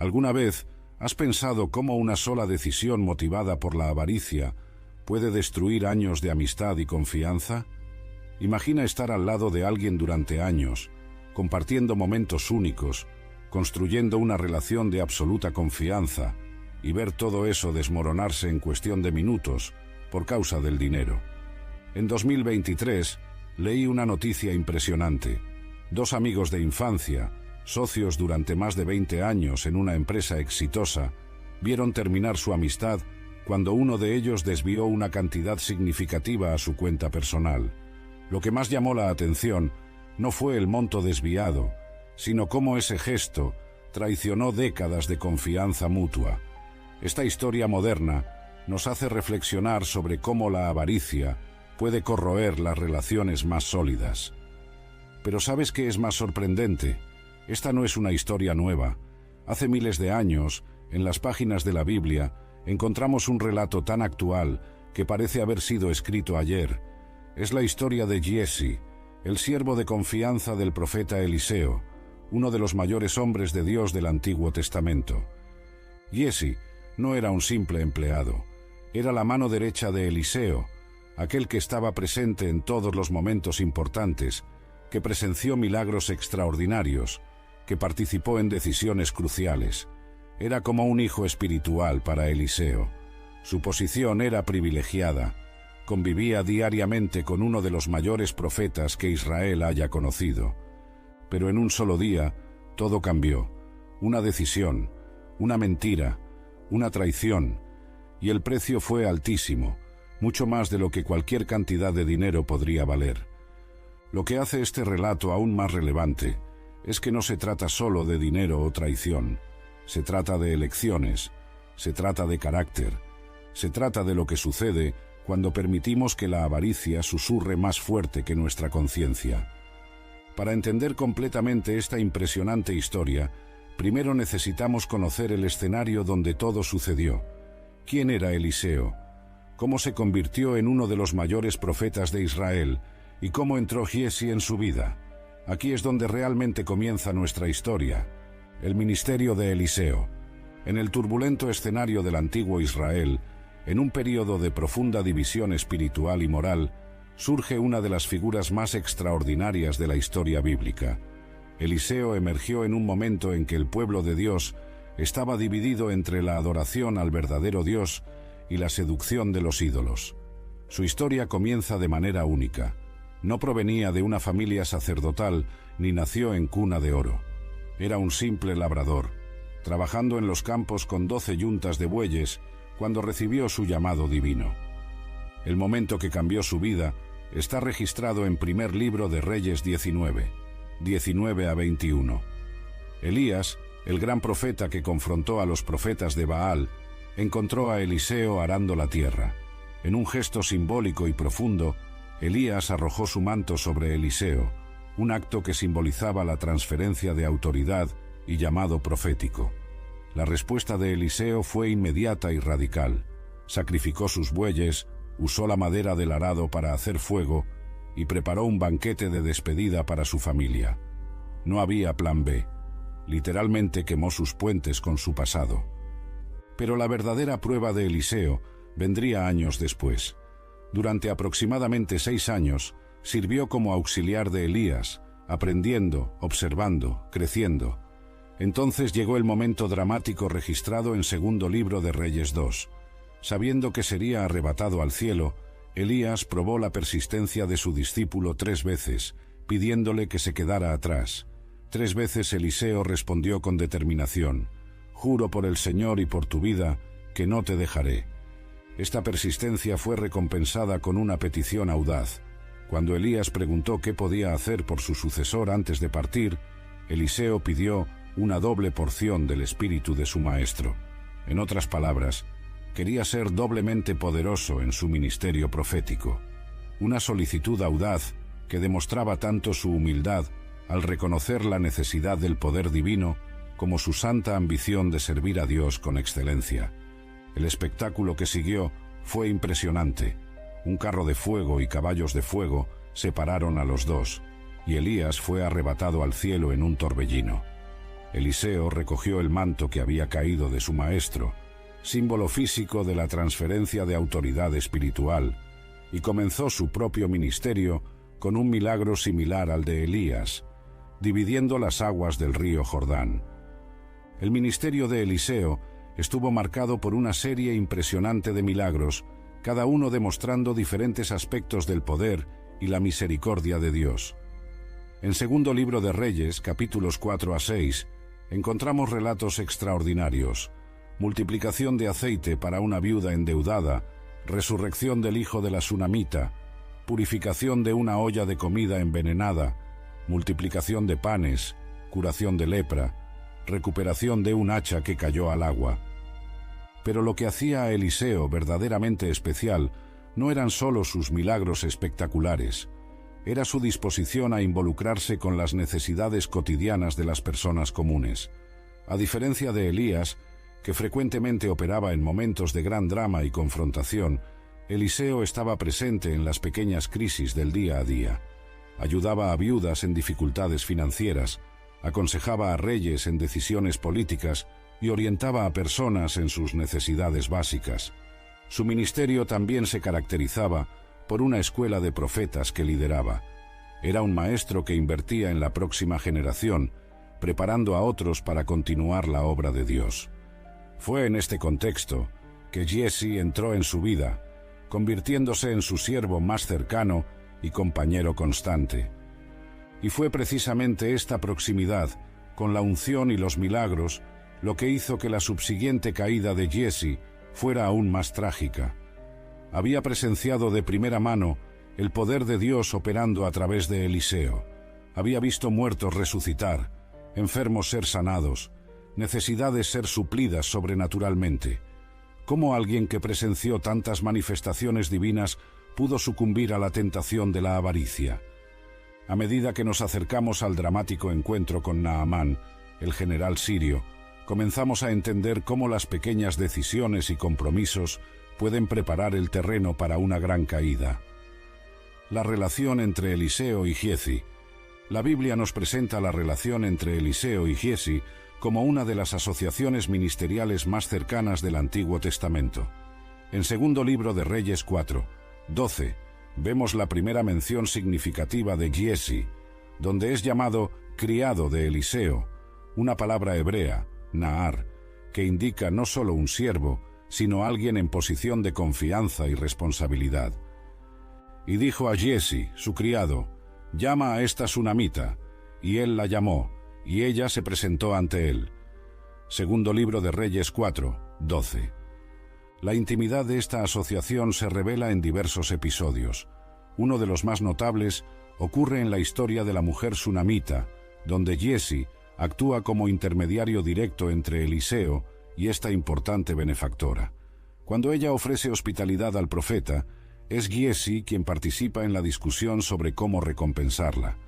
¿Alguna vez has pensado cómo una sola decisión motivada por la avaricia puede destruir años de amistad y confianza? Imagina estar al lado de alguien durante años, compartiendo momentos únicos, construyendo una relación de absoluta confianza, y ver todo eso desmoronarse en cuestión de minutos por causa del dinero. En 2023 leí una noticia impresionante. 2 amigos de infancia, socios durante más de 20 años en una empresa exitosa, vieron terminar su amistad cuando uno de ellos desvió una cantidad significativa a su cuenta personal. Lo que más llamó la atención no fue el monto desviado, sino cómo ese gesto traicionó décadas de confianza mutua. Esta historia moderna nos hace reflexionar sobre cómo la avaricia puede corroer las relaciones más sólidas. Pero ¿sabes qué es más sorprendente? Esta no es una historia nueva. Hace miles de años, en las páginas de la Biblia, encontramos un relato tan actual que parece haber sido escrito ayer. Es la historia de Giesi, el siervo de confianza del profeta Eliseo, uno de los mayores hombres de Dios del Antiguo Testamento. Giesi no era un simple empleado, era la mano derecha de Eliseo, aquel que estaba presente en todos los momentos importantes, que presenció milagros extraordinarios, que participó en decisiones cruciales. Era como un hijo espiritual para Eliseo. Su posición era privilegiada. Convivía diariamente con uno de los mayores profetas que Israel haya conocido. Pero en un solo día, todo cambió. Una decisión, una mentira, una traición, y el precio fue altísimo, mucho más de lo que cualquier cantidad de dinero podría valer. Lo que hace este relato aún más relevante es que no se trata solo de dinero o traición, se trata de elecciones, se trata de carácter, se trata de lo que sucede cuando permitimos que la avaricia susurre más fuerte que nuestra conciencia. Para entender completamente esta impresionante historia, primero necesitamos conocer el escenario donde todo sucedió. ¿Quién era Eliseo? ¿Cómo se convirtió en uno de los mayores profetas de Israel? ¿Y cómo entró Giesi en su vida? Aquí es donde realmente comienza nuestra historia. El ministerio de Eliseo. En el turbulento escenario del antiguo Israel, en un período de profunda división espiritual y moral, surge una de las figuras más extraordinarias de la historia bíblica. Eliseo emergió en un momento en que el pueblo de Dios estaba dividido entre la adoración al verdadero Dios y la seducción de los ídolos. Su historia comienza de manera única. No provenía de una familia sacerdotal ni nació en cuna de oro. Era un simple labrador, trabajando en los campos con 12 yuntas de bueyes cuando recibió su llamado divino. El momento que cambió su vida está registrado en Primer Libro de Reyes 19, 19 a 21. Elías, el gran profeta que confrontó a los profetas de Baal, encontró a Eliseo arando la tierra. En un gesto simbólico y profundo, Elías arrojó su manto sobre Eliseo, un acto que simbolizaba la transferencia de autoridad y llamado profético. La respuesta de Eliseo fue inmediata y radical. Sacrificó sus bueyes, usó la madera del arado para hacer fuego y preparó un banquete de despedida para su familia. No había plan B. Literalmente quemó sus puentes con su pasado. Pero la verdadera prueba de Eliseo vendría años después. Durante aproximadamente 6 años, sirvió como auxiliar de Elías, aprendiendo, observando, creciendo. Entonces llegó el momento dramático registrado en Segundo Libro de Reyes 2. Sabiendo que sería arrebatado al cielo, Elías probó la persistencia de su discípulo 3 veces, pidiéndole que se quedara atrás. 3 veces Eliseo respondió con determinación: «Juro por el Señor y por tu vida, que no te dejaré». Esta persistencia fue recompensada con una petición audaz. Cuando Elías preguntó qué podía hacer por su sucesor antes de partir, Eliseo pidió una doble porción del espíritu de su maestro. En otras palabras, quería ser doblemente poderoso en su ministerio profético. Una solicitud audaz que demostraba tanto su humildad al reconocer la necesidad del poder divino como su santa ambición de servir a Dios con excelencia. El espectáculo que siguió fue impresionante. Un carro de fuego y caballos de fuego separaron a los dos, y Elías fue arrebatado al cielo en un torbellino. Eliseo recogió el manto que había caído de su maestro, símbolo físico de la transferencia de autoridad espiritual, y comenzó su propio ministerio con un milagro similar al de Elías, dividiendo las aguas del río Jordán. El ministerio de Eliseo estuvo marcado por una serie impresionante de milagros, cada uno demostrando diferentes aspectos del poder y la misericordia de Dios. En Segundo Libro de Reyes, capítulos 4 a 6, encontramos relatos extraordinarios: multiplicación de aceite para una viuda endeudada, resurrección del hijo de la sunamita, purificación de una olla de comida envenenada, multiplicación de panes, curación de lepra, recuperación de un hacha que cayó al agua. Pero lo que hacía a Eliseo verdaderamente especial no eran solo sus milagros espectaculares, era su disposición a involucrarse con las necesidades cotidianas de las personas comunes. A diferencia de Elías, que frecuentemente operaba en momentos de gran drama y confrontación, Eliseo estaba presente en las pequeñas crisis del día a día. Ayudaba a viudas en dificultades financieras, aconsejaba a reyes en decisiones políticas y orientaba a personas en sus necesidades básicas. Su ministerio también se caracterizaba por una escuela de profetas que lideraba. Era un maestro que invertía en la próxima generación, preparando a otros para continuar la obra de Dios. Fue en este contexto que Giezi entró en su vida, convirtiéndose en su siervo más cercano y compañero constante. Y fue precisamente esta proximidad, con la unción y los milagros, lo que hizo que la subsiguiente caída de Giezi fuera aún más trágica. Había presenciado de primera mano el poder de Dios operando a través de Eliseo. Había visto muertos resucitar, enfermos ser sanados, necesidades ser suplidas sobrenaturalmente. ¿Cómo alguien que presenció tantas manifestaciones divinas pudo sucumbir a la tentación de la avaricia? A medida que nos acercamos al dramático encuentro con Naamán, el general sirio, comenzamos a entender cómo las pequeñas decisiones y compromisos pueden preparar el terreno para una gran caída. La relación entre Eliseo y Giezi. La Biblia nos presenta la relación entre Eliseo y Giezi como una de las asociaciones ministeriales más cercanas del Antiguo Testamento. En Segundo Libro de Reyes 4, 12, vemos la primera mención significativa de Giezi, donde es llamado criado de Eliseo, una palabra hebrea, Naar, que indica no solo un siervo, sino alguien en posición de confianza y responsabilidad. Y dijo a Giezi, su criado, «Llama a esta sunamita», y él la llamó, y ella se presentó ante él. Segundo Libro de Reyes 4, 12. La intimidad de esta asociación se revela en diversos episodios. Uno de los más notables ocurre en la historia de la mujer sunamita, donde Giezi actúa como intermediario directo entre Eliseo y esta importante benefactora. Cuando ella ofrece hospitalidad al profeta, es Giezi quien participa en la discusión sobre cómo recompensarla.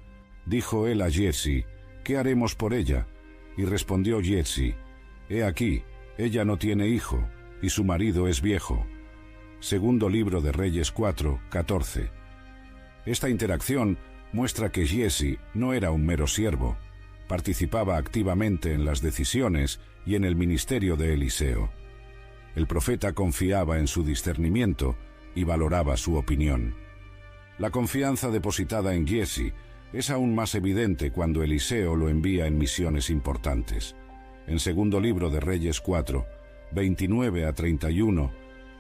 Dijo él a Giezi, «¿Qué haremos por ella?» Y respondió Giezi, «He aquí, ella no tiene hijo, y su marido es viejo». Segundo Libro de Reyes 4, 14. Esta interacción muestra que Giezi no era un mero siervo, participaba activamente en las decisiones y en el ministerio de Eliseo. El profeta confiaba en su discernimiento y valoraba su opinión. La confianza depositada en Giezi es aún más evidente cuando Eliseo lo envía en misiones importantes. En Segundo Libro de Reyes 4, 29 a 31,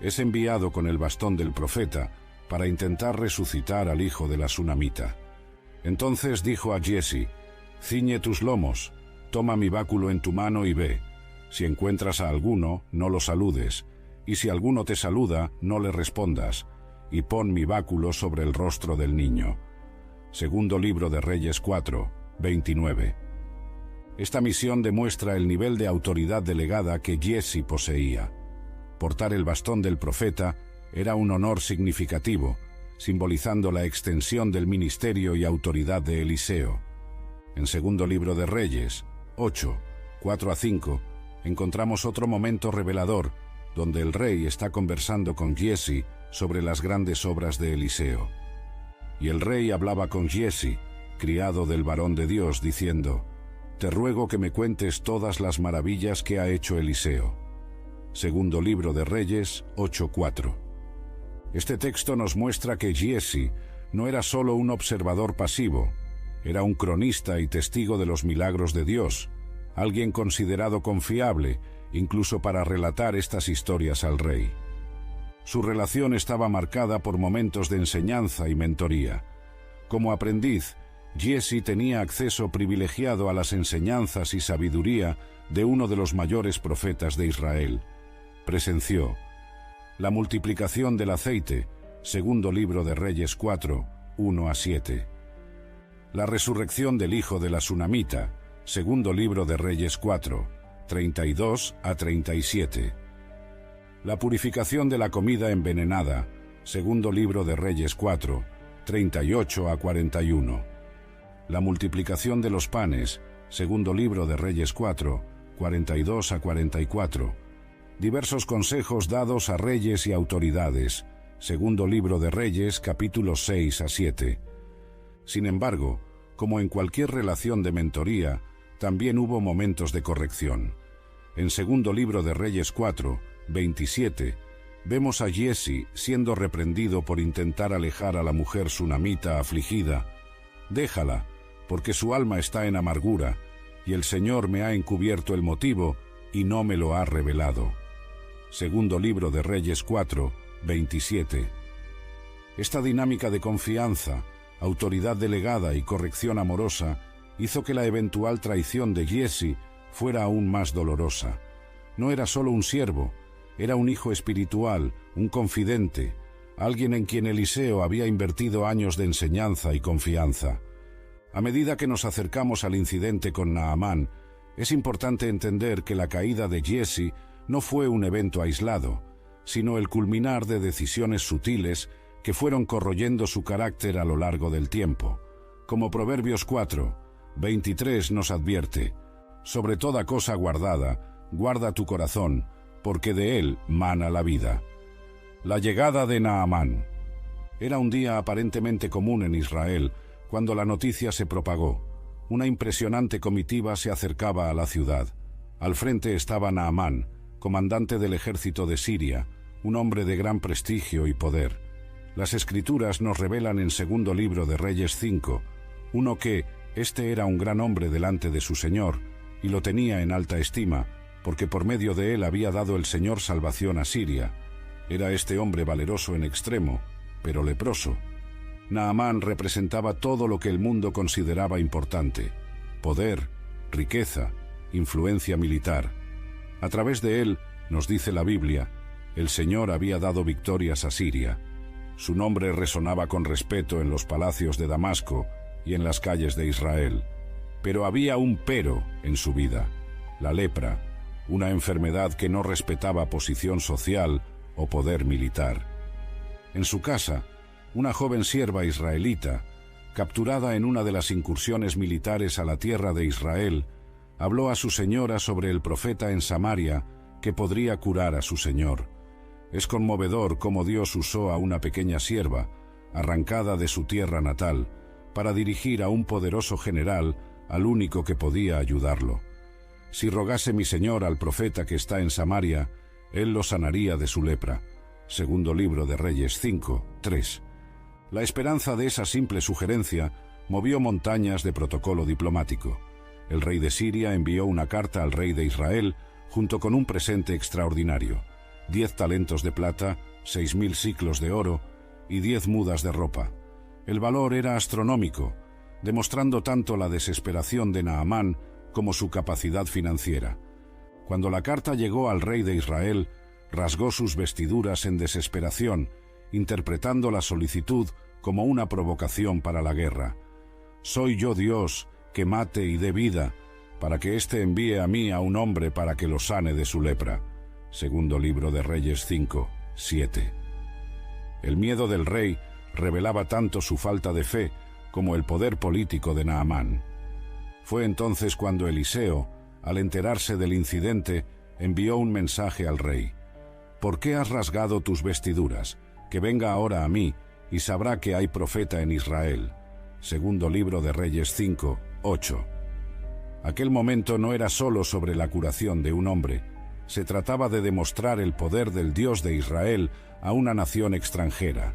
es enviado con el bastón del profeta para intentar resucitar al hijo de la sunamita. Entonces dijo a Giezi, «Ciñe tus lomos, toma mi báculo en tu mano y ve. Si encuentras a alguno, no lo saludes, y si alguno te saluda, no le respondas, y pon mi báculo sobre el rostro del niño». Segundo Libro de Reyes 4, 29. Esta misión demuestra el nivel de autoridad delegada que Giezi poseía. Portar el bastón del profeta era un honor significativo, simbolizando la extensión del ministerio y autoridad de Eliseo. En Segundo Libro de Reyes 8, 4 a 5, encontramos otro momento revelador, donde el rey está conversando con Giezi sobre las grandes obras de Eliseo. Y el rey hablaba con Giezi, criado del varón de Dios, diciendo, te ruego que me cuentes todas las maravillas que ha hecho Eliseo. Segundo libro de Reyes 8:4. Este texto nos muestra que Giezi no era solo un observador pasivo, era un cronista y testigo de los milagros de Dios, alguien considerado confiable, incluso para relatar estas historias al rey. Su relación estaba marcada por momentos de enseñanza y mentoría. Como aprendiz, Giezi tenía acceso privilegiado a las enseñanzas y sabiduría de uno de los mayores profetas de Israel. Presenció la multiplicación del aceite, segundo libro de Reyes 4, 1-7. La resurrección del hijo de la Sunamita, segundo libro de Reyes 4, 32-37. La purificación de la comida envenenada, segundo libro de Reyes 4, 38-41. La multiplicación de los panes, segundo libro de Reyes 4, 42-44. Diversos consejos dados a reyes y autoridades, segundo libro de Reyes, capítulos 6-7. Sin embargo, como en cualquier relación de mentoría, también hubo momentos de corrección. En segundo libro de Reyes 4, 27, vemos a Giezi siendo reprendido por intentar alejar a la mujer sunamita afligida. Déjala, porque su alma está en amargura, y el Señor me ha encubierto el motivo y no me lo ha revelado. Segundo libro de Reyes 4, 27. Esta dinámica de confianza, autoridad delegada y corrección amorosa hizo que la eventual traición de Giezi fuera aún más dolorosa. No era solo un siervo, era un hijo espiritual, un confidente, alguien en quien Eliseo había invertido años de enseñanza y confianza. A medida que nos acercamos al incidente con Naamán, es importante entender que la caída de Giezi no fue un evento aislado, sino el culminar de decisiones sutiles que fueron corroyendo su carácter a lo largo del tiempo. Como Proverbios 4, 23 nos advierte: sobre toda cosa guardada, guarda tu corazón, porque de él mana la vida. La llegada de Naamán. Era un día aparentemente común en Israel cuando la noticia se propagó. Una impresionante comitiva se acercaba a la ciudad. Al frente estaba Naamán, comandante del ejército de Siria, un hombre de gran prestigio y poder. Las Escrituras nos revelan en segundo libro de Reyes 5, que este era un gran hombre delante de su Señor, y lo tenía en alta estima, porque por medio de él había dado el Señor salvación a Siria. Era este hombre valeroso en extremo, pero leproso. Naamán representaba todo lo que el mundo consideraba importante: poder, riqueza, influencia militar. A través de él, nos dice la Biblia, el Señor había dado victorias a Siria. Su nombre resonaba con respeto en los palacios de Damasco y en las calles de Israel. Pero había un pero en su vida: la lepra, una enfermedad que no respetaba posición social o poder militar. En su casa, una joven sierva israelita, capturada en una de las incursiones militares a la tierra de Israel, habló a su señora sobre el profeta en Samaria que podría curar a su señor. Es conmovedor cómo Dios usó a una pequeña sierva, arrancada de su tierra natal, para dirigir a un poderoso general al único que podía ayudarlo. Si rogase mi señor al profeta que está en Samaria, él lo sanaría de su lepra. Segundo libro de Reyes 5, 3. La esperanza de esa simple sugerencia movió montañas de protocolo diplomático. El rey de Siria envió una carta al rey de Israel junto con un presente extraordinario: 10 talentos de plata, 6.000 siclos de oro y 10 mudas de ropa. El valor era astronómico, demostrando tanto la desesperación de Naamán como su capacidad financiera. Cuando la carta llegó al rey de Israel, rasgó sus vestiduras en desesperación, interpretando la solicitud como una provocación para la guerra. «Soy yo Dios, que mate y dé vida, para que éste envíe a mí a un hombre para que lo sane de su lepra». Segundo libro de Reyes 5, 7. El miedo del rey revelaba tanto su falta de fe como el poder político de Naamán. Fue entonces cuando Eliseo, al enterarse del incidente, envió un mensaje al rey: «¿Por qué has rasgado tus vestiduras? Que venga ahora a mí, y sabrá que hay profeta en Israel». Segundo libro de Reyes 5, 8. Aquel momento no era solo sobre la curación de un hombre, se trataba de demostrar el poder del Dios de Israel a una nación extranjera.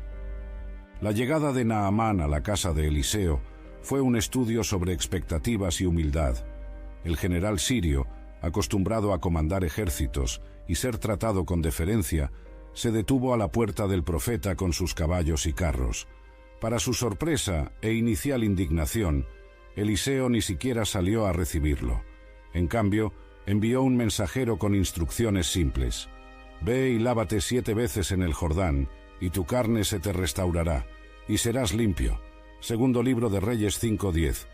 La llegada de Naamán a la casa de Eliseo fue un estudio sobre expectativas y humildad. El general sirio, acostumbrado a comandar ejércitos y ser tratado con deferencia, se detuvo a la puerta del profeta con sus caballos y carros. Para su sorpresa e inicial indignación, Eliseo ni siquiera salió a recibirlo. En cambio, envió un mensajero con instrucciones simples. «Ve y lávate 7 veces en el Jordán, y tu carne se te restaurará, y serás limpio». Segundo libro de Reyes 5:10.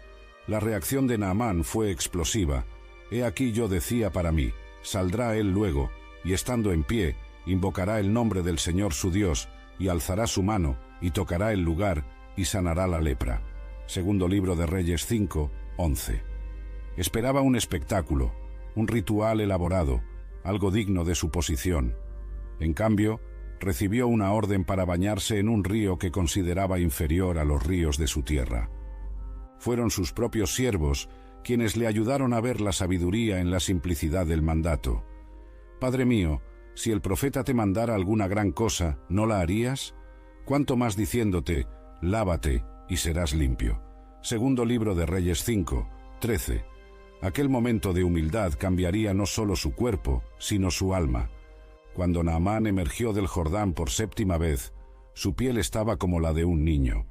La reacción de Naamán fue explosiva. «He aquí yo decía para mí, saldrá él luego, y estando en pie, invocará el nombre del Señor su Dios, y alzará su mano, y tocará el lugar, y sanará la lepra». Segundo libro de Reyes 5:11. Esperaba un espectáculo, un ritual elaborado, algo digno de su posición. En cambio, recibió una orden para bañarse en un río que consideraba inferior a los ríos de su tierra. Fueron sus propios siervos quienes le ayudaron a ver la sabiduría en la simplicidad del mandato. «Padre mío, si el profeta te mandara alguna gran cosa, ¿no la harías? Cuánto más diciéndote, lávate y serás limpio». Segundo libro de Reyes 5:13. Aquel momento de humildad cambiaría no solo su cuerpo, sino su alma. Cuando Naamán emergió del Jordán por 7ª vez, su piel estaba como la de un niño.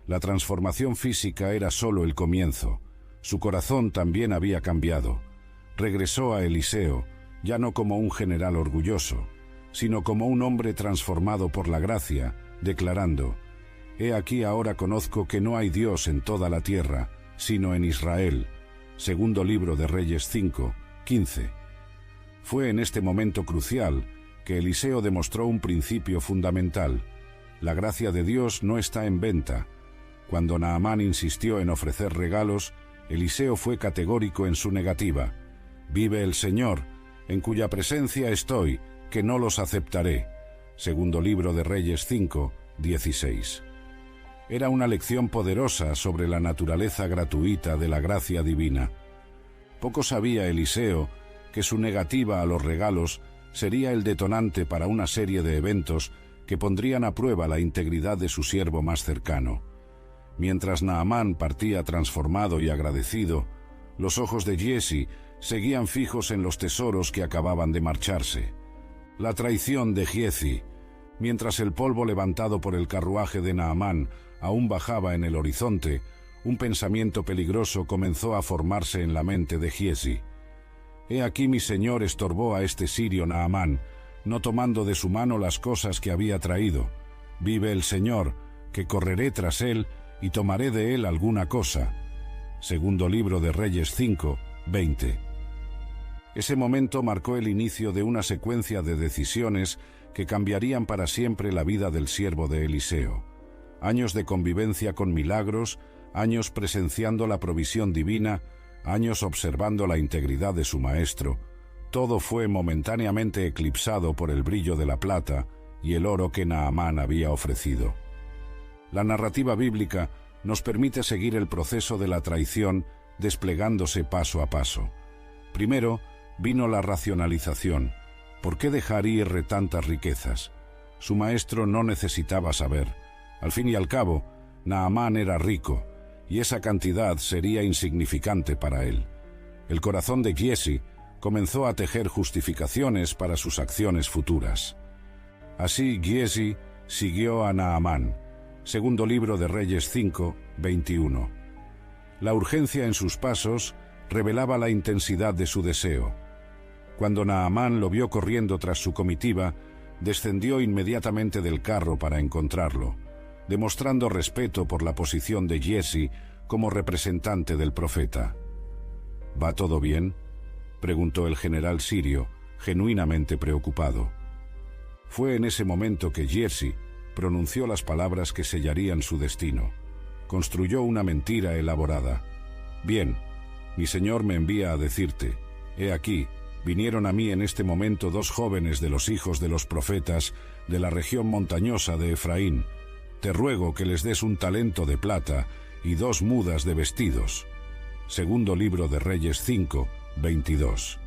La transformación física era solo el comienzo. Su corazón también había cambiado. Regresó a Eliseo, ya no como un general orgulloso, sino como un hombre transformado por la gracia, declarando: «He aquí ahora conozco que no hay Dios en toda la tierra, sino en Israel». Segundo libro de Reyes 5:15. Fue en este momento crucial que Eliseo demostró un principio fundamental. La gracia de Dios no está en venta. Cuando Naamán insistió en ofrecer regalos, Eliseo fue categórico en su negativa. «Vive el Señor, en cuya presencia estoy, que no los aceptaré». Segundo libro de Reyes 5:16. Era una lección poderosa sobre la naturaleza gratuita de la gracia divina. Poco sabía Eliseo que su negativa a los regalos sería el detonante para una serie de eventos que pondrían a prueba la integridad de su siervo más cercano. Mientras Naamán partía transformado y agradecido, los ojos de Giezi seguían fijos en los tesoros que acababan de marcharse. La traición de Giezi. Mientras el polvo levantado por el carruaje de Naamán aún bajaba en el horizonte, un pensamiento peligroso comenzó a formarse en la mente de Giezi. «He aquí mi señor estorbó a este sirio Naamán, no tomando de su mano las cosas que había traído. Vive el Señor, que correré tras él y tomaré de él alguna cosa». Segundo libro de Reyes 5:20. Ese momento marcó el inicio de una secuencia de decisiones que cambiarían para siempre la vida del siervo de Eliseo. Años de convivencia con milagros, años presenciando la provisión divina, años observando la integridad de su maestro. Todo fue momentáneamente eclipsado por el brillo de la plata y el oro que Naamán había ofrecido. La narrativa bíblica nos permite seguir el proceso de la traición desplegándose paso a paso. Primero vino la racionalización. ¿Por qué dejar ir tantas riquezas? Su maestro no necesitaba saber. Al fin y al cabo, Naamán era rico, y esa cantidad sería insignificante para él. El corazón de Giezi comenzó a tejer justificaciones para sus acciones futuras. Así Giezi siguió a Naamán. Segundo libro de Reyes 5:21. La urgencia en sus pasos revelaba la intensidad de su deseo. Cuando Naamán lo vio corriendo tras su comitiva, descendió inmediatamente del carro para encontrarlo, demostrando respeto por la posición de Giezi como representante del profeta. «¿Va todo bien?», preguntó el general sirio, genuinamente preocupado. Fue en ese momento que Giezi pronunció las palabras que sellarían su destino. Construyó una mentira elaborada. «Bien, mi señor me envía a decirte, he aquí, vinieron a mí en este momento 2 jóvenes de los hijos de los profetas de la región montañosa de Efraín. Te ruego que les des un talento de plata y 2 mudas de vestidos». Segundo libro de Reyes 5, 22.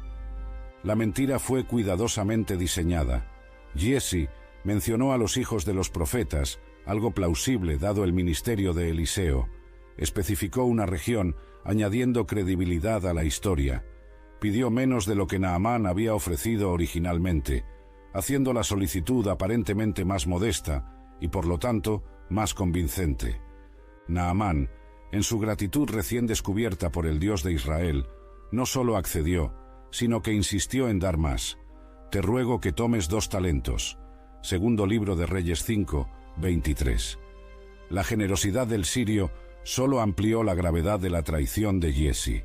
La mentira fue cuidadosamente diseñada. Giezi mencionó a los hijos de los profetas, algo plausible dado el ministerio de Eliseo. Especificó una región, añadiendo credibilidad a la historia. Pidió menos de lo que Naamán había ofrecido originalmente, haciendo la solicitud aparentemente más modesta y, por lo tanto, más convincente. Naamán, en su gratitud recién descubierta por el Dios de Israel, no solo accedió, sino que insistió en dar más. Te ruego que tomes 2 talentos. Segundo libro de Reyes 5, 23. La generosidad del sirio solo amplió la gravedad de la traición de Giezi.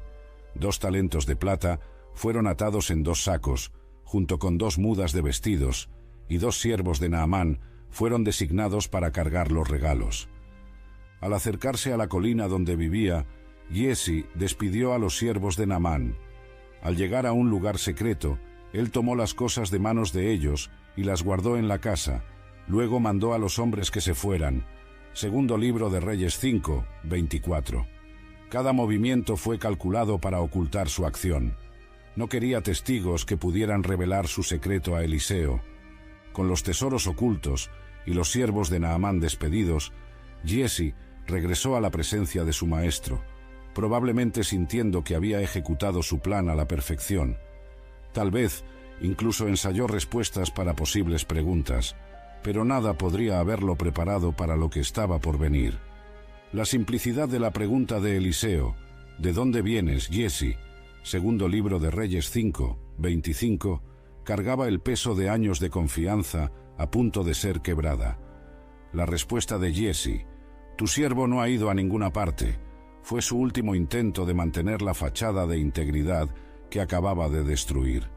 2 talentos de plata fueron atados en 2 sacos, junto con 2 mudas de vestidos, y 2 siervos de Naamán fueron designados para cargar los regalos. Al acercarse a la colina donde vivía, Giezi despidió a los siervos de Naamán. Al llegar a un lugar secreto, él tomó las cosas de manos de ellos y las guardó en la casa. Luego mandó a los hombres que se fueran. Segundo libro de Reyes 5, 24. Cada movimiento fue calculado para ocultar su acción. No quería testigos que pudieran revelar su secreto a Eliseo. Con los tesoros ocultos y los siervos de Naamán despedidos, Giezi regresó a la presencia de su maestro, probablemente sintiendo que había ejecutado su plan a la perfección. Tal vez incluso ensayó respuestas para posibles preguntas, pero nada podría haberlo preparado para lo que estaba por venir. La simplicidad de la pregunta de Eliseo, ¿de dónde vienes, Giezi? Segundo libro de Reyes 5, 25, cargaba el peso de años de confianza a punto de ser quebrada. La respuesta de Giezi, tu siervo no ha ido a ninguna parte, fue su último intento de mantener la fachada de integridad que acababa de destruir.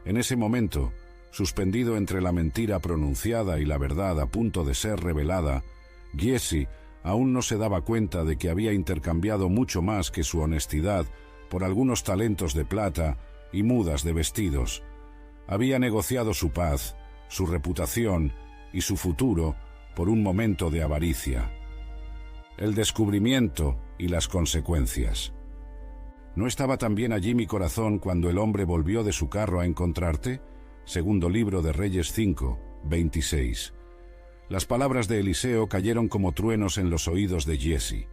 En ese momento, suspendido entre la mentira pronunciada y la verdad a punto de ser revelada, Giezi aún no se daba cuenta de que había intercambiado mucho más que su honestidad por algunos talentos de plata y mudas de vestidos. Había negociado su paz, su reputación y su futuro por un momento de avaricia. El descubrimiento y las consecuencias. ¿No estaba también allí mi corazón cuando el hombre volvió de su carro a encontrarte? Segundo libro de Reyes 5, 26. Las palabras de Eliseo cayeron como truenos en los oídos de Giezi.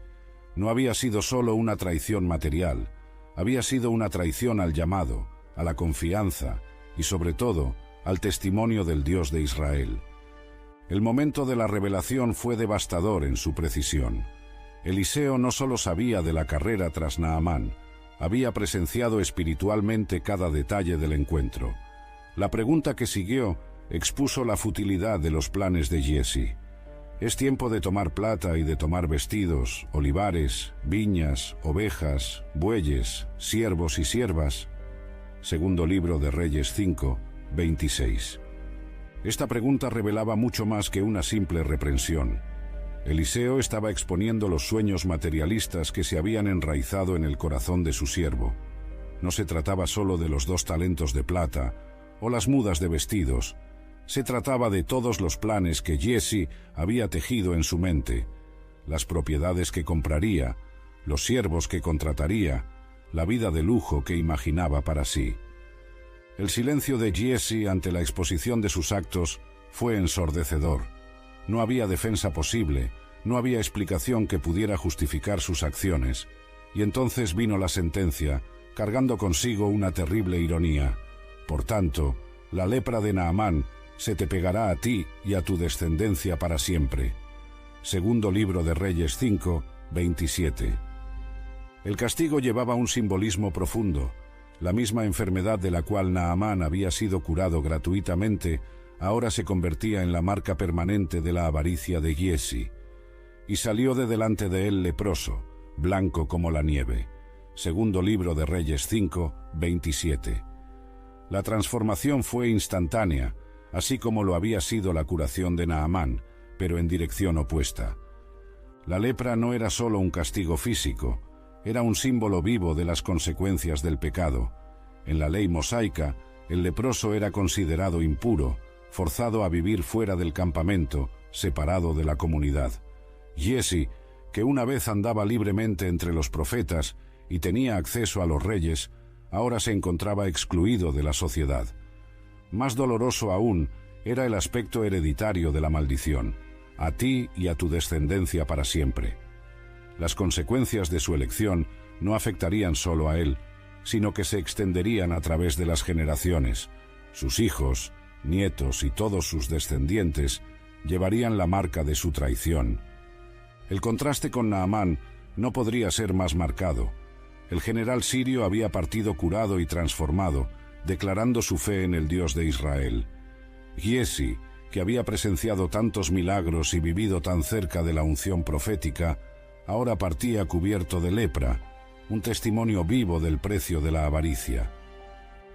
No había sido solo una traición material, había sido una traición al llamado, a la confianza y sobre todo al testimonio del Dios de Israel. El momento de la revelación fue devastador en su precisión. Eliseo no solo sabía de la carrera tras Naamán, había presenciado espiritualmente cada detalle del encuentro. La pregunta que siguió expuso la futilidad de los planes de Giezi. Es tiempo de tomar plata y de tomar vestidos, olivares, viñas, ovejas, bueyes, siervos y siervas. Segundo libro de Reyes 5, 26. Esta pregunta revelaba mucho más que una simple reprensión. Eliseo estaba exponiendo los sueños materialistas que se habían enraizado en el corazón de su siervo. No se trataba solo de los 2 talentos de plata o las mudas de vestidos. Se trataba de todos los planes que Giezi había tejido en su mente, las propiedades que compraría, los siervos que contrataría, la vida de lujo que imaginaba para sí. El silencio de Giezi ante la exposición de sus actos fue ensordecedor. No había defensa posible, no había explicación que pudiera justificar sus acciones. Y entonces vino la sentencia, cargando consigo una terrible ironía. Por tanto, la lepra de Naamán se te pegará a ti y a tu descendencia para siempre. Segundo libro de Reyes 5, 27. El castigo llevaba un simbolismo profundo. La misma enfermedad de la cual Naamán había sido curado gratuitamente, ahora se convertía en la marca permanente de la avaricia de Giezi. Y salió de delante de él leproso, blanco como la nieve. Segundo libro de Reyes 5, 27. La transformación fue instantánea, así como lo había sido la curación de Naamán, pero en dirección opuesta. La lepra no era solo un castigo físico, era un símbolo vivo de las consecuencias del pecado. En la ley mosaica, el leproso era considerado impuro, forzado a vivir fuera del campamento, separado de la comunidad. Giezi, que una vez andaba libremente entre los profetas, y tenía acceso a los reyes, ahora se encontraba excluido de la sociedad. Más doloroso aún era el aspecto hereditario de la maldición: a ti y a tu descendencia para siempre. Las consecuencias de su elección no afectarían solo a él, sino que se extenderían a través de las generaciones. Sus hijos, nietos y todos sus descendientes llevarían la marca de su traición. El contraste con Naamán no podría ser más marcado. El general sirio había partido curado y transformado, declarando su fe en el Dios de Israel. Giesi, que había presenciado tantos milagros y vivido tan cerca de la unción profética, ahora partía cubierto de lepra, un testimonio vivo del precio de la avaricia.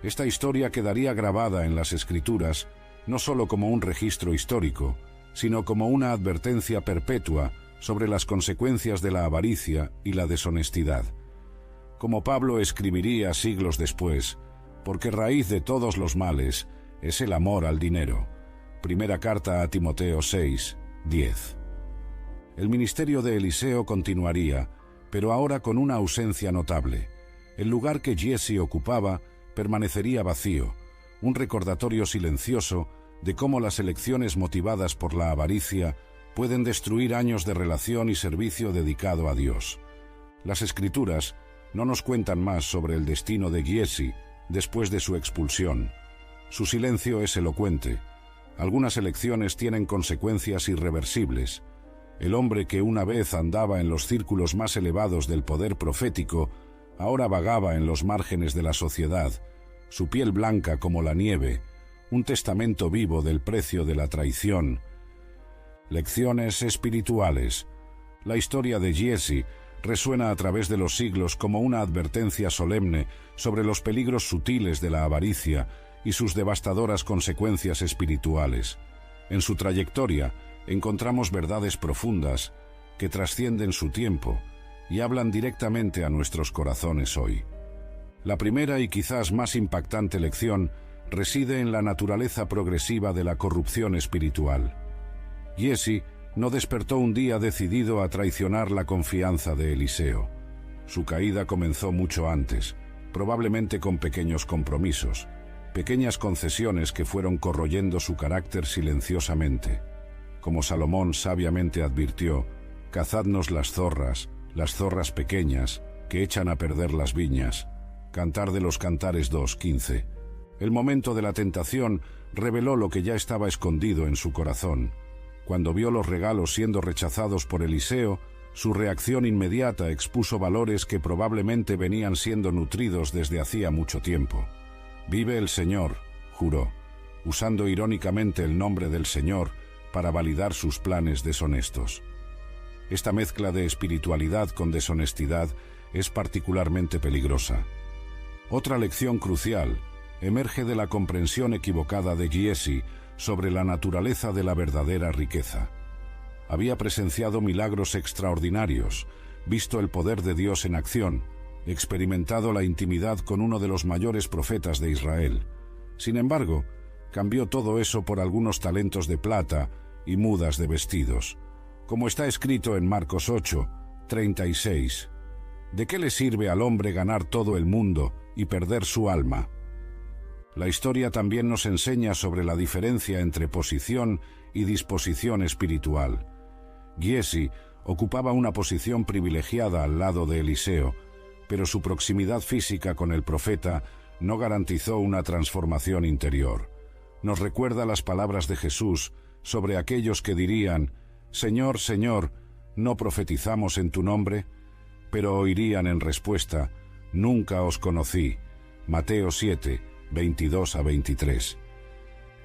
Esta historia quedaría grabada en las Escrituras no solo como un registro histórico, sino como una advertencia perpetua sobre las consecuencias de la avaricia y la deshonestidad. Como Pablo escribiría siglos después: porque raíz de todos los males es el amor al dinero. Primera carta a Timoteo 6:10. El ministerio de Eliseo continuaría, pero ahora con una ausencia notable. El lugar que Giesi ocupaba permanecería vacío, un recordatorio silencioso de cómo las elecciones motivadas por la avaricia pueden destruir años de relación y servicio dedicado a Dios. Las Escrituras no nos cuentan más sobre el destino de Giesi después de su expulsión. Su silencio es elocuente. Algunas elecciones tienen consecuencias irreversibles. El hombre que una vez andaba en los círculos más elevados del poder profético, ahora vagaba en los márgenes de la sociedad, su piel blanca como la nieve, un testamento vivo del precio de la traición. Lecciones espirituales. La historia de Giesi resuena a través de los siglos como una advertencia solemne sobre los peligros sutiles de la avaricia y sus devastadoras consecuencias espirituales. En su trayectoria encontramos verdades profundas que trascienden su tiempo y hablan directamente a nuestros corazones hoy. La primera y quizás más impactante lección reside en la naturaleza progresiva de la corrupción espiritual. Giesi no despertó un día decidido a traicionar la confianza de Eliseo. Su caída comenzó mucho antes, probablemente con pequeños compromisos, pequeñas concesiones que fueron corroyendo su carácter silenciosamente. Como Salomón sabiamente advirtió: cazadnos las zorras pequeñas, que echan a perder las viñas. Cantar de los Cantares 2:15. El momento de la tentación reveló lo que ya estaba escondido en su corazón. Cuando vio los regalos siendo rechazados por Eliseo, su reacción inmediata expuso valores que probablemente venían siendo nutridos desde hacía mucho tiempo. «Vive el Señor», juró, usando irónicamente el nombre del Señor para validar sus planes deshonestos. Esta mezcla de espiritualidad con deshonestidad es particularmente peligrosa. Otra lección crucial emerge de la comprensión equivocada de Giesi sobre la naturaleza de la verdadera riqueza. Había presenciado milagros extraordinarios, visto el poder de Dios en acción, experimentado la intimidad con uno de los mayores profetas de Israel. Sin embargo, cambió todo eso por algunos talentos de plata y mudas de vestidos. Como está escrito en Marcos 8:36, ¿de qué le sirve al hombre ganar todo el mundo y perder su alma? La historia también nos enseña sobre la diferencia entre posición y disposición espiritual. Giesi ocupaba una posición privilegiada al lado de Eliseo, pero su proximidad física con el profeta no garantizó una transformación interior. Nos recuerda las palabras de Jesús sobre aquellos que dirían: «Señor, Señor, ¿no profetizamos en tu nombre?», pero oirían en respuesta: «Nunca os conocí». Mateo 7:22-23.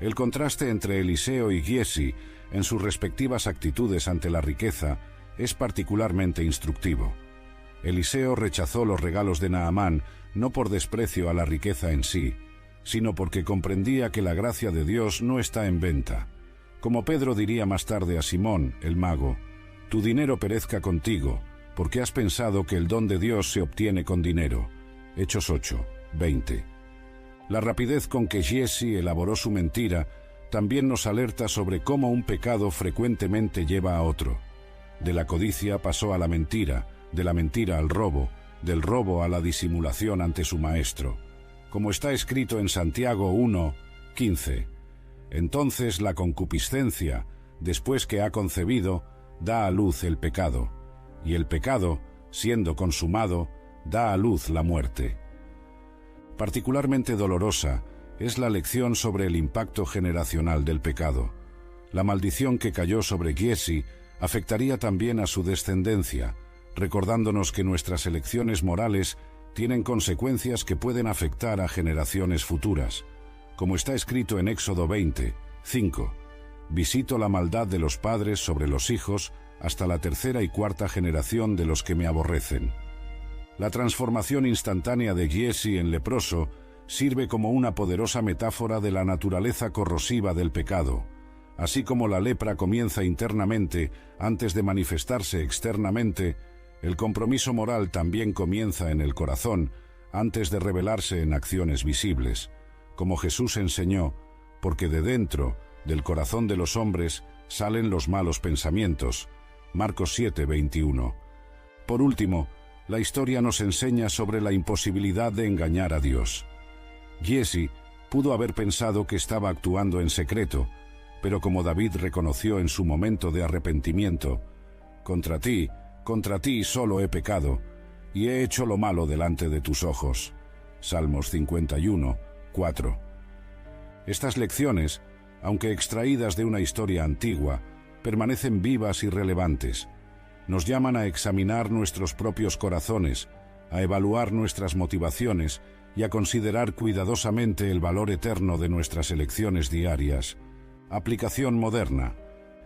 El contraste entre Eliseo y Giesi en sus respectivas actitudes ante la riqueza es particularmente instructivo. Eliseo rechazó los regalos de Naamán no por desprecio a la riqueza en sí, sino porque comprendía que la gracia de Dios no está en venta. Como Pedro diría más tarde a Simón, el mago: «Tu dinero perezca contigo, porque has pensado que el don de Dios se obtiene con dinero». Hechos 8:20. La rapidez con que Giesi elaboró su mentira también nos alerta sobre cómo un pecado frecuentemente lleva a otro. De la codicia pasó a la mentira, de la mentira al robo, del robo a la disimulación ante su maestro, como está escrito en Santiago 1:15. Entonces la concupiscencia, después que ha concebido, da a luz el pecado, y el pecado, siendo consumado, da a luz la muerte. Particularmente dolorosa es la lección sobre el impacto generacional del pecado. La maldición que cayó sobre Giesi afectaría también a su descendencia, recordándonos que nuestras elecciones morales tienen consecuencias que pueden afectar a generaciones futuras. Como está escrito en Éxodo 20:5, visito la maldad de los padres sobre los hijos hasta la tercera y cuarta generación de los que me aborrecen. La transformación instantánea de Giesi en leproso sirve como una poderosa metáfora de la naturaleza corrosiva del pecado. Así como la lepra comienza internamente antes de manifestarse externamente, el compromiso moral también comienza en el corazón antes de revelarse en acciones visibles, como Jesús enseñó, porque de dentro, del corazón de los hombres, salen los malos pensamientos. Marcos 7:21. Por último, la historia nos enseña sobre la imposibilidad de engañar a Dios. Giesi pudo haber pensado que estaba actuando en secreto, pero como David reconoció en su momento de arrepentimiento, contra ti solo he pecado, y he hecho lo malo delante de tus ojos. Salmos 51:4. Estas lecciones, aunque extraídas de una historia antigua, permanecen vivas y relevantes. Nos llaman a examinar nuestros propios corazones, a evaluar nuestras motivaciones y a considerar cuidadosamente el valor eterno de nuestras elecciones diarias. Aplicación moderna.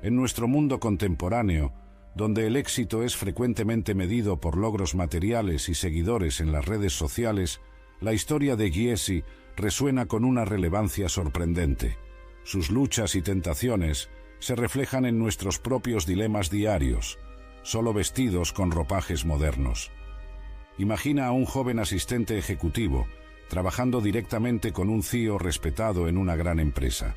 En nuestro mundo contemporáneo, donde el éxito es frecuentemente medido por logros materiales y seguidores en las redes sociales, la historia de Giesi resuena con una relevancia sorprendente. Sus luchas y tentaciones se reflejan en nuestros propios dilemas diarios, solo vestidos con ropajes modernos. Imagina a un joven asistente ejecutivo trabajando directamente con un CEO respetado en una gran empresa.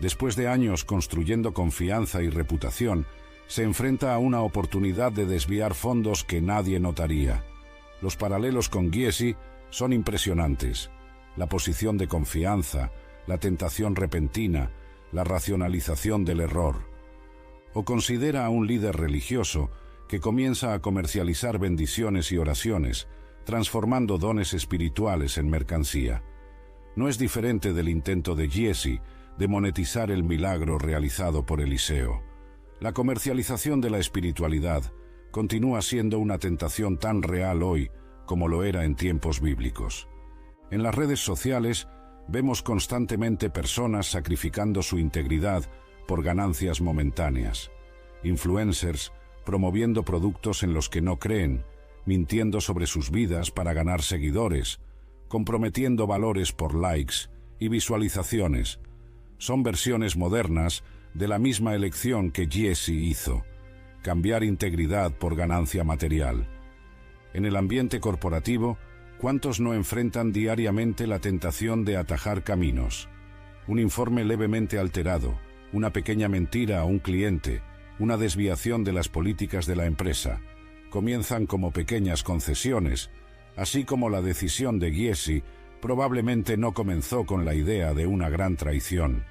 Después de años construyendo confianza y reputación, se enfrenta a una oportunidad de desviar fondos que nadie notaría. Los paralelos con Giesi son impresionantes. La posición de confianza, la tentación repentina, la racionalización del error. O considera a un líder religioso que comienza a comercializar bendiciones y oraciones, transformando dones espirituales en mercancía. No es diferente del intento de Giesi de monetizar el milagro realizado por Eliseo. La comercialización de la espiritualidad continúa siendo una tentación tan real hoy como lo era en tiempos bíblicos. En las redes sociales vemos constantemente personas sacrificando su integridad por ganancias momentáneas. Influencers promoviendo productos en los que no creen, mintiendo sobre sus vidas para ganar seguidores, comprometiendo valores por likes y visualizaciones. Son versiones modernas de la misma elección que Giesi hizo: cambiar integridad por ganancia material. En el ambiente corporativo, ¿cuántos no enfrentan diariamente la tentación de atajar caminos? Un informe levemente alterado, una pequeña mentira a un cliente, una desviación de las políticas de la empresa, comienzan como pequeñas concesiones, así como la decisión de Giesi probablemente no comenzó con la idea de una gran traición.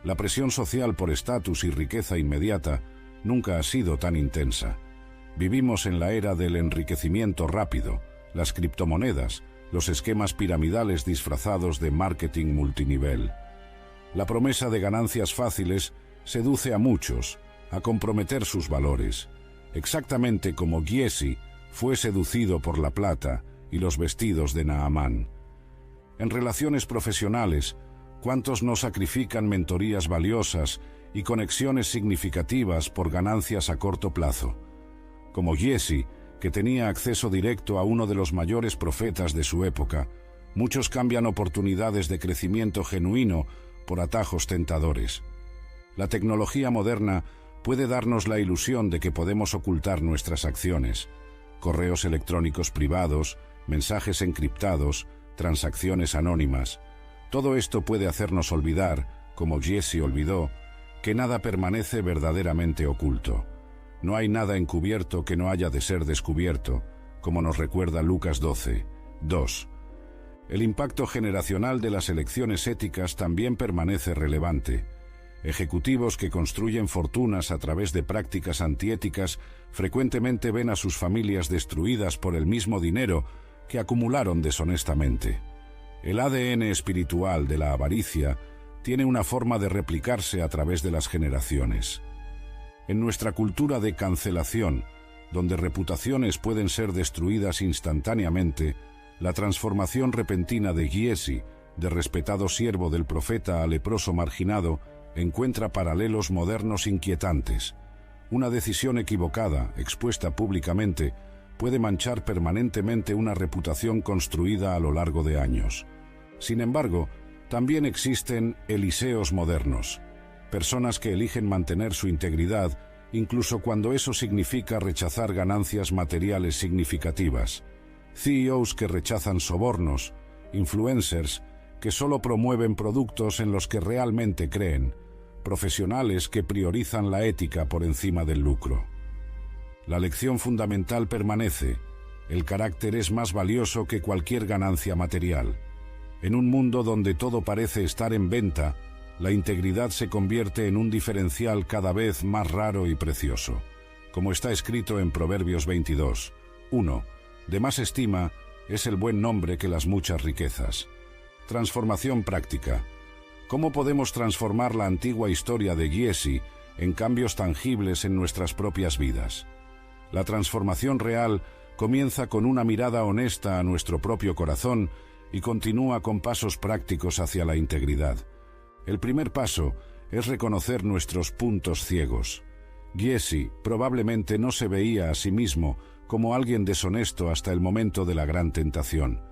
La presión social por estatus y riqueza inmediata nunca ha sido tan intensa. Vivimos en la era del enriquecimiento rápido, las criptomonedas, los esquemas piramidales disfrazados de marketing multinivel. La promesa de ganancias fáciles seduce a muchos a comprometer sus valores, exactamente como Giesi fue seducido por la plata y los vestidos de Naamán. En relaciones profesionales, ¿cuántos no sacrifican mentorías valiosas y conexiones significativas por ganancias a corto plazo? Como Giesi, que tenía acceso directo a uno de los mayores profetas de su época, muchos cambian oportunidades de crecimiento genuino por atajos tentadores. La tecnología moderna puede darnos la ilusión de que podemos ocultar nuestras acciones. Correos electrónicos privados, mensajes encriptados, transacciones anónimas. Todo esto puede hacernos olvidar, como Giesi olvidó, que nada permanece verdaderamente oculto. No hay nada encubierto que no haya de ser descubierto, como nos recuerda Lucas 12. 2. El impacto generacional de las elecciones éticas también permanece relevante. Ejecutivos que construyen fortunas a través de prácticas antiéticas frecuentemente ven a sus familias destruidas por el mismo dinero que acumularon deshonestamente. El ADN espiritual de la avaricia tiene una forma de replicarse a través de las generaciones. En nuestra cultura de cancelación, donde reputaciones pueden ser destruidas instantáneamente, la transformación repentina de Giesi, de respetado siervo del profeta a leproso marginado, encuentra paralelos modernos inquietantes. Una decisión equivocada, expuesta públicamente, puede manchar permanentemente una reputación construida a lo largo de años. Sin embargo, también existen Eliseos modernos, personas que eligen mantener su integridad, incluso cuando eso significa rechazar ganancias materiales significativas. CEOs que rechazan sobornos, influencers que solo promueven productos en los que realmente creen, profesionales que priorizan la ética por encima del lucro. La lección fundamental permanece: el carácter es más valioso que cualquier ganancia material. En un mundo donde todo parece estar en venta, la integridad se convierte en un diferencial cada vez más raro y precioso. Como está escrito en Proverbios 22, 1, de más estima es el buen nombre que las muchas riquezas. Transformación práctica. ¿Cómo podemos transformar la antigua historia de Giesi en cambios tangibles en nuestras propias vidas? La transformación real comienza con una mirada honesta a nuestro propio corazón y continúa con pasos prácticos hacia la integridad. El primer paso es reconocer nuestros puntos ciegos. Giesi probablemente no se veía a sí mismo como alguien deshonesto hasta el momento de la gran tentación.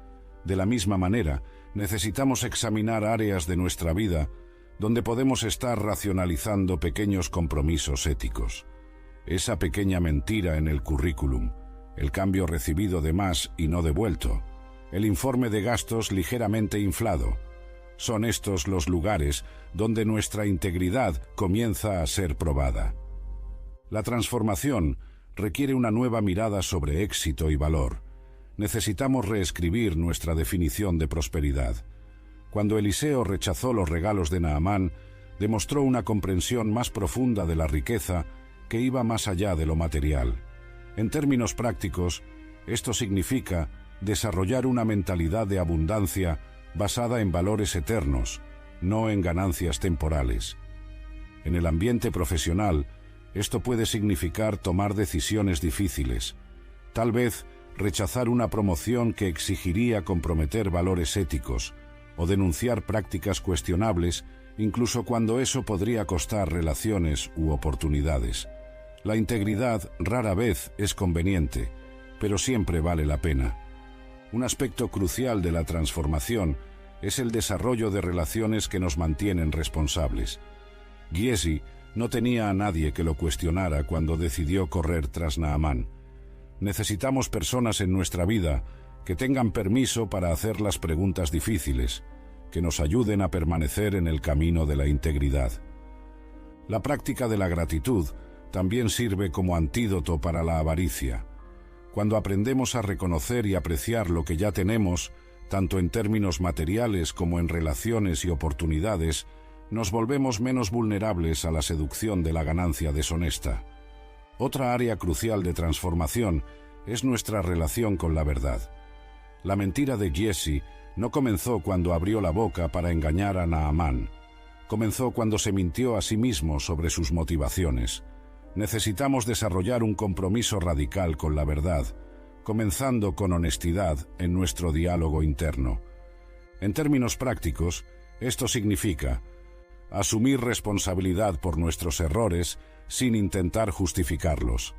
De la misma manera, necesitamos examinar áreas de nuestra vida donde podemos estar racionalizando pequeños compromisos éticos. Esa pequeña mentira en el currículum, el cambio recibido de más y no devuelto, el informe de gastos ligeramente inflado. Son estos los lugares donde nuestra integridad comienza a ser probada. La transformación requiere una nueva mirada sobre éxito y valor. Necesitamos reescribir nuestra definición de prosperidad. Cuando Eliseo rechazó los regalos de Naamán, demostró una comprensión más profunda de la riqueza que iba más allá de lo material. En términos prácticos, esto significa desarrollar una mentalidad de abundancia basada en valores eternos, no en ganancias temporales. En el ambiente profesional, esto puede significar tomar decisiones difíciles. Tal vez rechazar una promoción que exigiría comprometer valores éticos, o denunciar prácticas cuestionables, incluso cuando eso podría costar relaciones u oportunidades. La integridad rara vez es conveniente, pero siempre vale la pena. Un aspecto crucial de la transformación es el desarrollo de relaciones que nos mantienen responsables. Giesi no tenía a nadie que lo cuestionara cuando decidió correr tras Naamán. Necesitamos personas en nuestra vida que tengan permiso para hacer las preguntas difíciles, que nos ayuden a permanecer en el camino de la integridad. La práctica de la gratitud también sirve como antídoto para la avaricia. Cuando aprendemos a reconocer y apreciar lo que ya tenemos, tanto en términos materiales como en relaciones y oportunidades, nos volvemos menos vulnerables a la seducción de la ganancia deshonesta. Otra área crucial de transformación es nuestra relación con la verdad. La mentira de Giesi no comenzó cuando abrió la boca para engañar a Naamán. Comenzó cuando se mintió a sí mismo sobre sus motivaciones. Necesitamos desarrollar un compromiso radical con la verdad, comenzando con honestidad en nuestro diálogo interno. En términos prácticos, esto significa asumir responsabilidad por nuestros errores sin intentar justificarlos,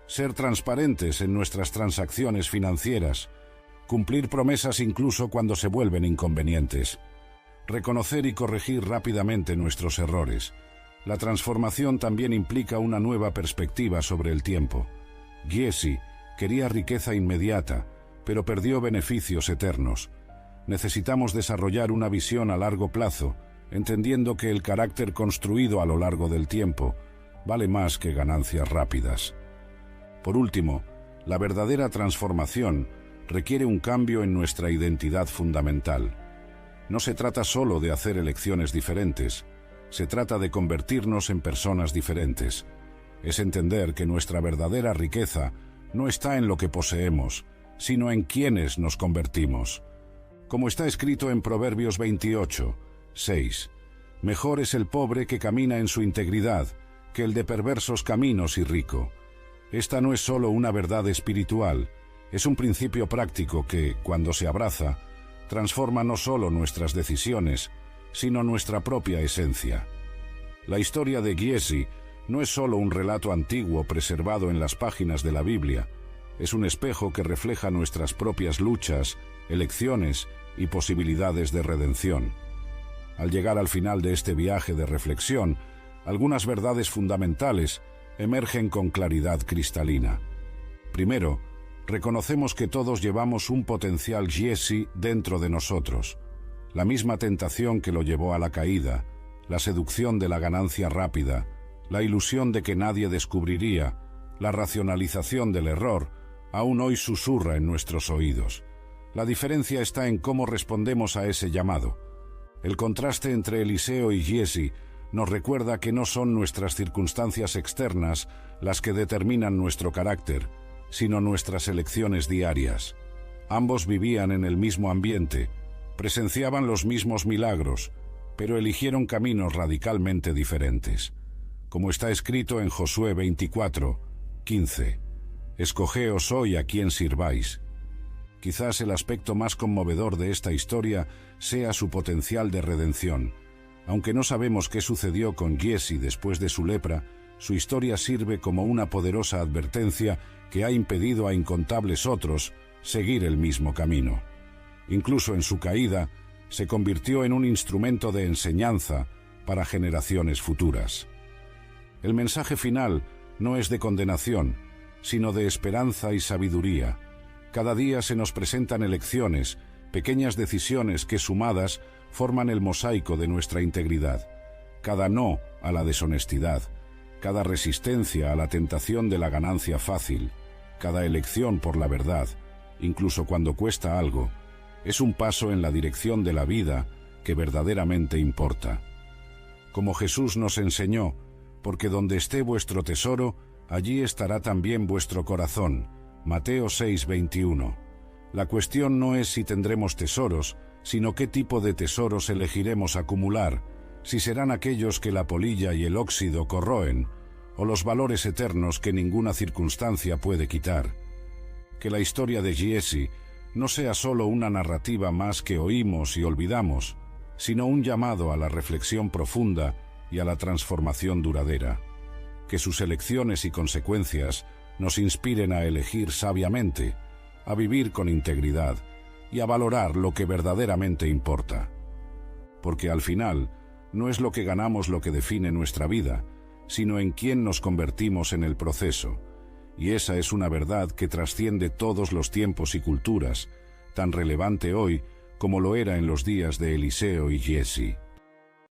ser transparentes en nuestras transacciones financieras, cumplir promesas incluso cuando se vuelven inconvenientes, reconocer y corregir rápidamente nuestros errores. La transformación también implica una nueva perspectiva sobre el tiempo. Giesi quería riqueza inmediata, pero perdió beneficios eternos. Necesitamos desarrollar una visión a largo plazo, entendiendo que el carácter construido a lo largo del tiempo vale más que ganancias rápidas. Por último, La verdadera transformación requiere un cambio en nuestra identidad fundamental. No se trata solo de hacer elecciones diferentes, se trata de convertirnos en personas diferentes. Es entender que nuestra verdadera riqueza no está en lo que poseemos, sino en quienes nos convertimos. Como está escrito en Proverbios 28, 6, mejor es el pobre que camina en su integridad que el de perversos caminos y rico. Esta no es solo una verdad espiritual, es un principio práctico que, cuando se abraza, transforma no solo nuestras decisiones, sino nuestra propia esencia. La historia de Giezi no es solo un relato antiguo preservado en las páginas de la Biblia, es un espejo que refleja nuestras propias luchas, elecciones y posibilidades de redención. Al llegar al final de este viaje de reflexión, algunas verdades fundamentales emergen con claridad cristalina. Primero, reconocemos que todos llevamos un potencial Giezi dentro de nosotros, la misma tentación que lo llevó a la caída, la seducción de la ganancia rápida, la ilusión de que nadie descubriría, la racionalización del error, aún hoy susurra en nuestros oídos. La diferencia está en cómo respondemos a ese llamado. El contraste entre Eliseo y Giezi nos recuerda que no son nuestras circunstancias externas las que determinan nuestro carácter, sino nuestras elecciones diarias. Ambos vivían en el mismo ambiente, presenciaban los mismos milagros, pero eligieron caminos radicalmente diferentes. Como está escrito en Josué 24, 15, «Escogeos hoy a quién sirváis». Quizás el aspecto más conmovedor de esta historia sea su potencial de redención. Aunque no sabemos qué sucedió con Giezi después de su lepra, su historia sirve como una poderosa advertencia que ha impedido a incontables otros seguir el mismo camino. Incluso en su caída, se convirtió en un instrumento de enseñanza para generaciones futuras. El mensaje final no es de condenación, sino de esperanza y sabiduría. Cada día se nos presentan elecciones, pequeñas decisiones que sumadas forman el mosaico de nuestra integridad. Cada no a la deshonestidad, cada resistencia a la tentación de la ganancia fácil, cada elección por la verdad, incluso cuando cuesta algo, es un paso en la dirección de la vida que verdaderamente importa. Como Jesús nos enseñó, porque donde esté vuestro tesoro, allí estará también vuestro corazón. Mateo 6:21. La cuestión no es si tendremos tesoros, sino qué tipo de tesoros elegiremos acumular, si serán aquellos que la polilla y el óxido corroen, o los valores eternos que ninguna circunstancia puede quitar. Que la historia de Giezi no sea solo una narrativa más que oímos y olvidamos, sino un llamado a la reflexión profunda y a la transformación duradera. Que sus elecciones y consecuencias nos inspiren a elegir sabiamente, a vivir con integridad y a valorar lo que verdaderamente importa. Porque al final, no es lo que ganamos lo que define nuestra vida, sino en quién nos convertimos en el proceso. Y esa es una verdad que trasciende todos los tiempos y culturas, tan relevante hoy como lo era en los días de Eliseo y Giezi.